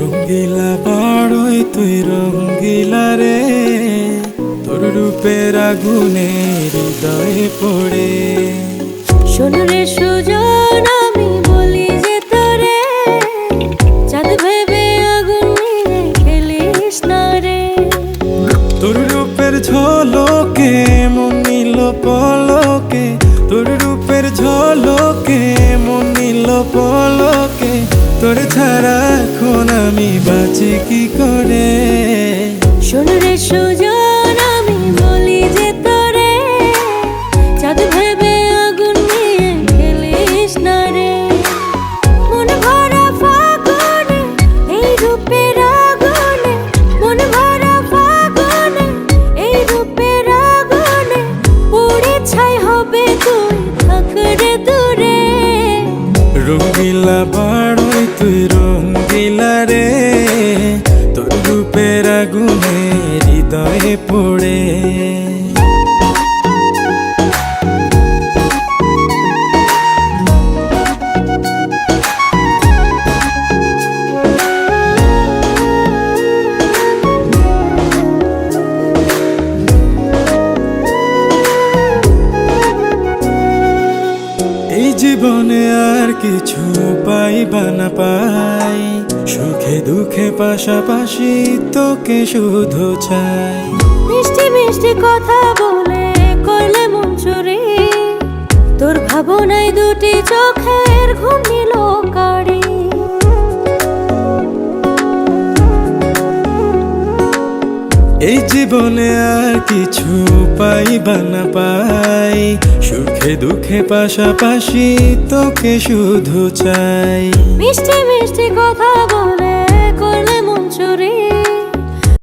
রঙ্গিলা বড়ই তুই রঙ্গিলা রে, তোর রূপের আগুনে হৃদয়ে পড়ে। শোন রে সুজন, আমি বলি যে তোরে, চাঁদ ভেবে আগুন নিয়ে খেলিস না রে। তোর রূপের ঝলকে মন নিল পলকে, তোর রূপের ঝলকে মন নিল পলকে, তোর ছাড়া এখন আমি বাঁচি কি করে। শোন রে সুজন, আমি বলি যে তোরে, চাঁদ ভেবে আগুন নিয়ে খেলিস না রে। মন ভরা ফাগুনে এই রূপের আগুনে, মন ভরা ফাগুনে এই রূপের আগুনে, পুড়ে ছাই হবে তুই থাক রে দূরে। রঙ্গিলা বড়ই তুই রঙ্গিলা রে, তোর রূপের আগুনে হৃদয়ে পড়ে। এই জীবনে আর কিছু পাইবা না পাই, সুখে দুঃখে পাশাপাশি তোকে শুধু চাই। মিষ্টি মিষ্টি কথা বলে করলে মন চুরি, তোর ভাবনায় দুটি চোখের ঘুম নিল কারি। এই জীবনে আর কিছু পাইবা না পাই, সুখে দুঃখে পাশাপাশি তোকে শুধু চাই। মিষ্টি মিষ্টি কথা বলে